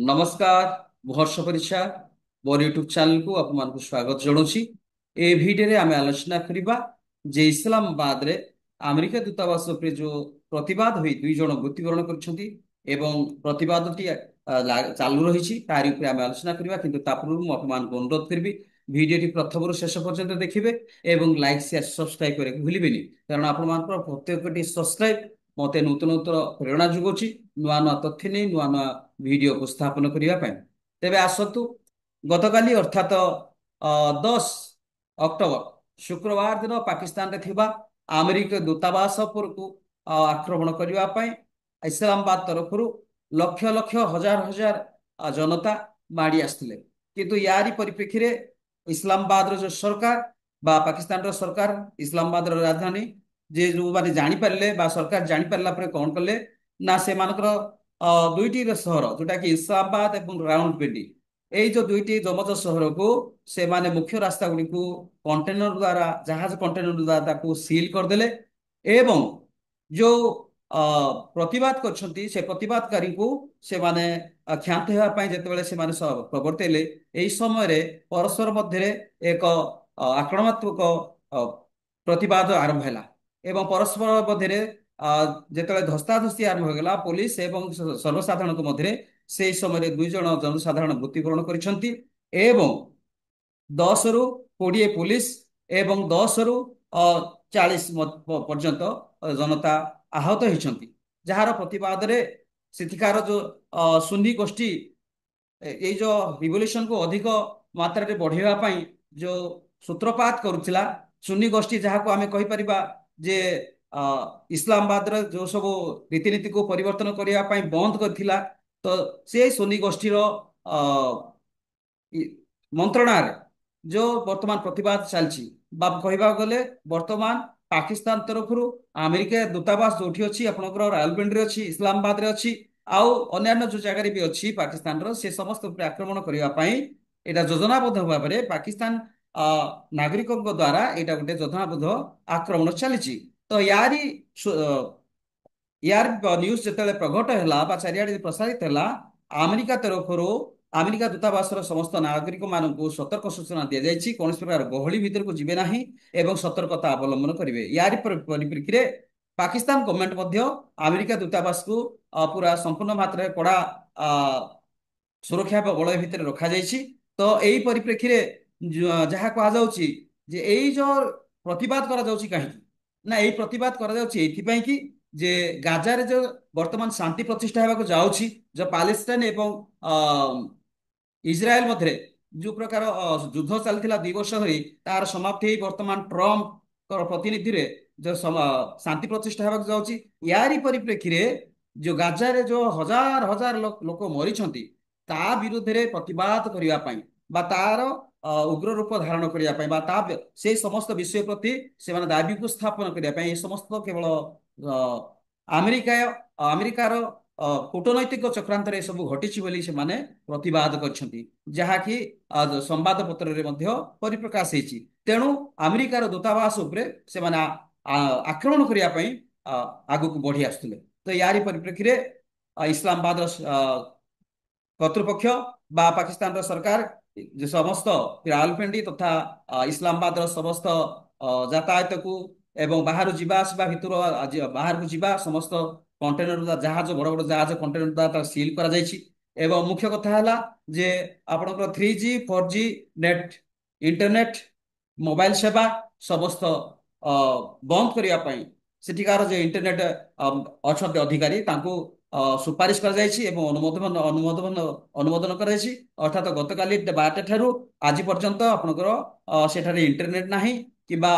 नमस्कार। ମୁଁ ହର୍ଷ ପରିଛା ମୋର ୟୁଟ୍ୟୁବ ଚ୍ୟାନେଲକୁ ଆପଣମାନଙ୍କୁ ସ୍ୱାଗତ ଜଣାଉଛି। ଏ ଭିଡିଓରେ ଆମେ ଆଲୋଚନା କରିବା ଯେ ଇସଲାମାବାଦରେ ଆମେରିକା ଦୂତାବାସ ଉପରେ ଯେଉଁ ପ୍ରତିବାଦ ହୋଇ ଦୁଇ ଜଣ ମୃତ୍ୟୁବରଣ କରିଛନ୍ତି ଏବଂ ପ୍ରତିବାଦଟି ଚାଲୁ ରହିଛି ତାରି ଉପରେ ଆମେ ଆଲୋଚନା କରିବା। କିନ୍ତୁ ତା ପୂର୍ବରୁ ମୁଁ ଆପଣମାନଙ୍କୁ ଅନୁରୋଧ କରିବି ଭିଡିଓଟି ପ୍ରଥମରୁ ଶେଷ ପର୍ଯ୍ୟନ୍ତ ଦେଖିବେ ଏବଂ ଲାଇକ୍ ସେୟାର ସବସ୍କ୍ରାଇବ କରିବାକୁ ଭୁଲିବେନି, କାରଣ ଆପଣମାନଙ୍କର ପ୍ରତ୍ୟେକଟି ସବସ୍କ୍ରାଇବ ମୋତେ ନୂତନ ନୂତନ ପ୍ରେରଣା ଯୋଗାଉଛି ନୂଆ ନୂଆ ତଥ୍ୟ ନେଇ ନୂଆ ନୂଆ ଭିଡିଓ ଉପସ୍ଥାପନ କରିବା ପାଇଁ। ତେବେ ଆସନ୍ତୁ, ଗତକାଲି ଅର୍ଥାତ 10 ଅକ୍ଟୋବର ଶୁକ୍ରବାର ଦିନ ପାକିସ୍ତାନରେ ଥିବା ଆମେରିକା ଦୂତାବାସ ଉପରକୁ ଆକ୍ରମଣ କରିବା ପାଇଁ ଇସଲାମାବାଦ ତରଫରୁ ଲକ୍ଷ ଲକ୍ଷ ହଜାର ହଜାର ଜନତା ମାଡ଼ି ଆସିଥିଲେ। କିନ୍ତୁ ୟାରି ପରିପ୍ରେକ୍ଷୀରେ ଇସଲାମାବାଦର ଯେଉଁ ସରକାର ବା ପାକିସ୍ତାନର ସରକାର, ଇସଲାମାବାଦର ରାଜଧାନୀ ଯେ ଯେଉଁମାନେ ଜାଣିପାରିଲେ ବା ସରକାର ଜାଣିପାରିଲା ପରେ କ'ଣ କଲେ ନା ସେମାନଙ୍କର ଦୁଇଟି ସହର ଯୋଉଟା କି ଇସଲାମାବାଦ ଏବଂ ରାଉଲପିଣ୍ଡି, ଏଇ ଯୋଉ ଦୁଇଟି ଯମଜ ସହରକୁ ସେମାନେ ମୁଖ୍ୟ ରାସ୍ତା ଗୁଡ଼ିକୁ କଣ୍ଟେନର ଦ୍ୱାରା ଜାହାଜ କଣ୍ଟେନର ଦ୍ୱାରା ତାକୁ ସିଲ୍ କରିଦେଲେ ଏବଂ ଯୋଉ ପ୍ରତିବାଦ କରିଛନ୍ତି ସେ ପ୍ରତିବାଦକାରୀଙ୍କୁ ସେମାନେ କ୍ଷାନ୍ତ ହେବା ପାଇଁ ଯେତେବେଳେ ସେମାନେ ପ୍ରବର୍ତ୍ତେଇଲେ, ଏହି ସମୟରେ ପରସ୍ପର ମଧ୍ୟରେ ଏକ ଆକ୍ରମଣାତ୍ମକ ଅ, ପ୍ରତିବାଦ ଆରମ୍ଭ ହେଲା ଏବଂ ପରସ୍ପର ମଧ୍ୟରେ ଆ, ଯେତେବେଳେ ଧସ୍ତାଧସ୍ତି ଆରମ୍ଭ ହୋଇଗଲା ପୋଲିସ ଏବଂ ସର୍ବସାଧାରଣଙ୍କ ମଧ୍ୟରେ, ସେହି ସମୟରେ ଦୁଇ ଜଣ ଜନସାଧାରଣ ମୃତ୍ୟୁବରଣ କରିଛନ୍ତି ଏବଂ 10ରୁ 20 ପୋଲିସ ଏବଂ 10ରୁ 40 ପର୍ଯ୍ୟନ୍ତ ଜନତା ଆହତ ହୋଇଛନ୍ତି। ଯାହାର ପ୍ରତିବାଦରେ ସେଠିକାର ଯୋଉ ସୁନ୍ନି ଗୋଷ୍ଠୀ ଏଇ ଯୋଉ ରିଭଲ୍ୟୁସନକୁ ଅଧିକ ମାତ୍ରାରେ ବଢେଇବା ପାଇଁ ଯୋଉ ସୂତ୍ରପାତ କରୁଥିଲା, ସୁନ୍ନି ଗୋଷ୍ଠୀ ଯାହାକୁ ଆମେ କହିପାରିବା ଯେ ଅ, ଇସଲାମାବାଦର ଯୋଉ ସବୁ ରୀତିନୀତିକୁ ପରିବର୍ତ୍ତନ କରିବା ପାଇଁ ବନ୍ଦ କରିଥିଲା, ତ ସେ ସୁନ୍ନି ଗୋଷ୍ଠୀର ଅ, ଇ- ମନ୍ତ୍ରଣାରେ ଯୋଉ ବର୍ତ୍ତମାନ ପ୍ରତିବାଦ ଚାଲିଛି ବା କହିବାକୁ ଗଲେ ବର୍ତ୍ତମାନ ପାକିସ୍ତାନ ତରଫରୁ ଆମେରିକା ଦୂତାବାସ ଯୋଉଠି ଅଛି ଆପଣଙ୍କର ରାୱଲପିଣ୍ଡିରେ ଅଛି, ଇସଲାମାବାଦରେ ଅଛି, ଆଉ ଅନ୍ୟାନ୍ୟ ଯୋଉ ଜାଗାରେ ବି ଅଛି ପାକିସ୍ତାନର, ସେ ସମସ୍ତ ଉପରେ ଆକ୍ରମଣ କରିବା ପାଇଁ ଏଇଟା ଯୋଜନାବଦ୍ଧ ଭାବରେ ପାକିସ୍ତାନ ଅ, ନାଗରିକଙ୍କ ଦ୍ୱାରା ଏଇଟା ଗୋଟେ ଯୋଜନାବଦ୍ଧ ଆକ୍ରମଣ ଚାଲିଛି। ତ ୟାର ନ୍ୟୁଜ ଯେତେବେଳେ ପ୍ରଘଟ ହେଲା ବା ଚାରିଆଡେ ପ୍ରସାରିତ ହେଲା, ଆମେରିକା ତରଫରୁ ଆମେରିକା ଦୂତାବାସର ସମସ୍ତ ନାଗରିକ ମାନଙ୍କୁ ସତର୍କ ସୂଚନା ଦିଆଯାଇଛି କୌଣସି ପ୍ରକାର ଗହଳି ଭିତରକୁ ଯିବେ ନାହିଁ ଏବଂ ସତର୍କତା ଅବଲମ୍ବନ କରିବେ। ୟାରି ପରିପ୍ରେକ୍ଷୀରେ ପାକିସ୍ତାନ ଗଭର୍ଣ୍ଣମେଣ୍ଟ ମଧ୍ୟ ଆମେରିକା ଦୂତାବାସକୁ ପୁରା ସମ୍ପୂର୍ଣ୍ଣ ମାତ୍ରାରେ କଡ଼ା ଆ, ସୁରକ୍ଷା ବଳୟ ଭିତରେ ରଖାଯାଇଛି। ତ ଏଇ ପରିପ୍ରେକ୍ଷୀରେ ଯାହା କୁହାଯାଉଛି ଯେ ଏଇ ଯୋଉ ପ୍ରତିବାଦ କରାଯାଉଛି କାହିଁକି ନା ଏଇ ପ୍ରତିବାଦ କରାଯାଉଛି ଏଇଥିପାଇଁ କି ଯେ ଗାଜାରେ ଯୋଉ ବର୍ତ୍ତମାନ ଶାନ୍ତି ପ୍ରତିଷ୍ଠା ହେବାକୁ ଯାଉଛି, ଯୋଉ ପାଲେଷ୍ଟାଇନ ଏବଂ ଅ, ଇସ୍ରାଏଲ ମଧ୍ୟରେ ଯୋଉ ପ୍ରକାର ଯୁଦ୍ଧ ଚାଲିଥିଲା 2 ବର୍ଷ ଧରି, ତାର ସମାପ୍ତି ହେଇ ବର୍ତ୍ତମାନ ଟ୍ରମ୍ପଙ୍କର ପ୍ରତିନିଧିରେ ଯୋଉ ଶାନ୍ତି ପ୍ରତିଷ୍ଠା ହେବାକୁ ଯାଉଛି, ୟାରି ପରିପ୍ରେକ୍ଷୀରେ ଯୋଉ ଗାଜାରେ ଯୋଉ ହଜାର ହଜାର ଲୋକ ମରିଛନ୍ତି ତା ବିରୁଦ୍ଧରେ ପ୍ରତିବାଦ କରିବା ପାଇଁ ବା ତାର ଉଗ୍ର ରୂପ ଧାରଣ କରିବା ପାଇଁ ବା ସେଇ ସମସ୍ତ ବିଷୟ ପ୍ରତି ସେମାନେ ଦାବି ଉପସ୍ଥାପନ କରିବା ପାଇଁ ଏ ସମସ୍ତ କେବଳ ଅ, ଆମେରିକା ଆମେରିକାର କୂଟନୈତିକ ଚକ୍ରାନ୍ତରେ ଏସବୁ ଘଟିଛି ବୋଲି ସେମାନେ ପ୍ରତିବାଦ କରିଛନ୍ତି, ଯାହାକି ସମ୍ବାଦ ପତ୍ରରେ ମଧ୍ୟ ପରିପ୍ରକାଶ ହେଇଛି। ତେଣୁ ଆମେରିକାର ଦୂତାବାସ ଉପରେ ସେମାନେ ଆକ୍ରମଣ କରିବା ପାଇଁ ଆ, ଆଗକୁ ବଢି ଆସୁଥିଲେ। ତ ୟାରି ପରିପ୍ରେକ୍ଷୀରେ ଇସଲାମାବାଦର କର୍ତ୍ତୃପକ୍ଷ ବା ପାକିସ୍ତାନର ସରକାର ଯେ ସମସ୍ତ ରାୱଲପିଣ୍ଡି ତଥା ଇସଲାମାବାଦର ସମସ୍ତ ଯାତାୟାତକୁ ଏବଂ ବାହାରୁ ଯିବା ଆସିବା ଭିତରୁ ବାହାରକୁ ଯିବା ସମସ୍ତ କଣ୍ଟେନର ଜାହାଜ, ବଡ ବଡ ଜାହାଜ କଣ୍ଟେନର ଦ୍ୱାରା ତାକୁ ସିଲ୍ କରାଯାଇଛି ଏବଂ ମୁଖ୍ୟ କଥା ହେଲା ଯେ ଆପଣଙ୍କର 3G 4G net internet mobile ସେବା ସମସ୍ତ ଅ, ବନ୍ଦ କରିବା ପାଇଁ ସେଠିକାର ଯେ ଇଣ୍ଟରନେଟ ଅଛନ୍ତି ଅଧିକାରୀ ତାଙ୍କୁ ସୁପାରିଶ କରାଯାଇଛି ଏବଂ ଅନୁମୋଦନ କରାଯାଇଛି। ଅର୍ଥାତ୍ ଗତକାଲି 12ଟା ଠାରୁ ଆଜି ପର୍ଯ୍ୟନ୍ତ ଆପଣଙ୍କର ସେଠାରେ ଇଣ୍ଟରନେଟ ନାହିଁ କିମ୍ବା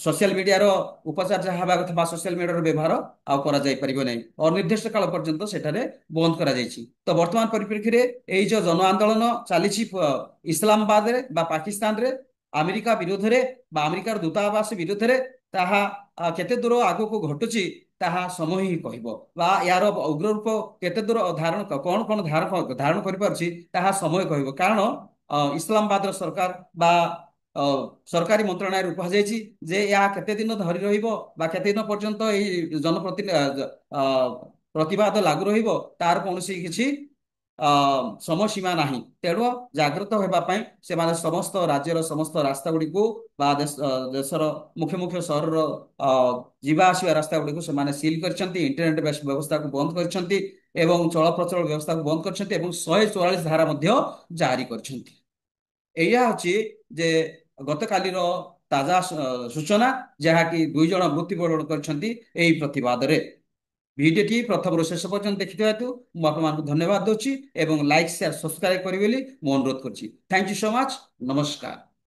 ସୋସିଆଲ ମିଡିଆର ଉପଚାର ଯାହା ହେବା କଥା ବା ସୋସିଆଲ ମିଡିଆର ବ୍ୟବହାର ଆଉ କରାଯାଇ ପାରିବ ନାହିଁ, ଅନିର୍ଦ୍ଦିଷ୍ଟ କାଳ ପର୍ଯ୍ୟନ୍ତ ସେଠାରେ ବନ୍ଦ କରାଯାଇଛି। ତ ବର୍ତ୍ତମାନ ପରିପ୍ରେକ୍ଷୀରେ ଏଇ ଯୋଉ ଜନ ଆନ୍ଦୋଳନ ଚାଲିଛି ଇସଲାମାବାଦରେ ବା ପାକିସ୍ତାନରେ ଆମେରିକା ବିରୋଧରେ ବା ଆମେରିକାର ଦୂତାବାସ ବିରୋଧରେ, ତାହା କେତେ ଦୂର ଆଗକୁ ଘଟୁଛି ତାହା ସମୟ ହିଁ କହିବ ବା ଏହାର ଉଗ୍ର ରୂପ କେତେ ଦୂର ଧାରଣ କଣ କଣ ଧାରଣ କରିପାରୁଛି ତାହା ସମୟ କହିବ। କାରଣ ଇସଲାମାବାଦର ସରକାର ବା ଅ, ସରକାରୀ ମନ୍ତ୍ରଣାଳୟରୁ କୁହାଯାଇଛି ଯେ ଏହା କେତେ ଦିନ ଧରି ରହିବ ବା କେତେ ଦିନ ପର୍ଯ୍ୟନ୍ତ ଏହି ପ୍ରତିବାଦ ଲାଗୁ ରହିବ ତାର କୌଣସି କିଛି ସମୟସୀମା ନାହିଁ। ତେଣୁ ଜାଗ୍ରତ ହେବା ପାଇଁ ସେମାନେ ସମସ୍ତ ରାଜ୍ୟର ସମସ୍ତ ରାସ୍ତା ଗୁଡ଼ିକୁ ବା ଦେଶର ମୁଖ୍ୟ ମୁଖ୍ୟ ସହରର ଅ, ଯିବା ଆସିବା ରାସ୍ତା ଗୁଡ଼ିକୁ ସେମାନେ ସିଲ୍ କରିଛନ୍ତି, ଇଣ୍ଟରନେଟ ବ୍ୟବସ୍ଥାକୁ ବନ୍ଦ କରିଛନ୍ତି ଏବଂ ଚଳପ୍ରଚଳ ବ୍ୟବସ୍ଥାକୁ ବନ୍ଦ କରିଛନ୍ତି ଏବଂ 144 ଧାରା ମଧ୍ୟ ଜାରି କରିଛନ୍ତି। ଏଇଆ ଅଛି ଯେ ଗତକାଲିର ତାଜା ସୂଚନା, ଯାହାକି 2 ଜଣ ମୃତ୍ୟୁବରଣ କରିଛନ୍ତି ଏହି ପ୍ରତିବାଦରେ। ଭିଡିଓଟି ପ୍ରଥମରୁ ଶେଷ ପର୍ଯ୍ୟନ୍ତ ଦେଖିଥିବା ହେତୁ ମୁଁ ଆପଣମାନଙ୍କୁ ଧନ୍ୟବାଦ ଦଉଛି ଏବଂ ଲାଇକ୍ ସେୟାର ସବସ୍କ୍ରାଇବ କରିବେ ବୋଲି ମୁଁ ଅନୁରୋଧ କରୁଛି। Thank you so much. ନମସ୍କାର।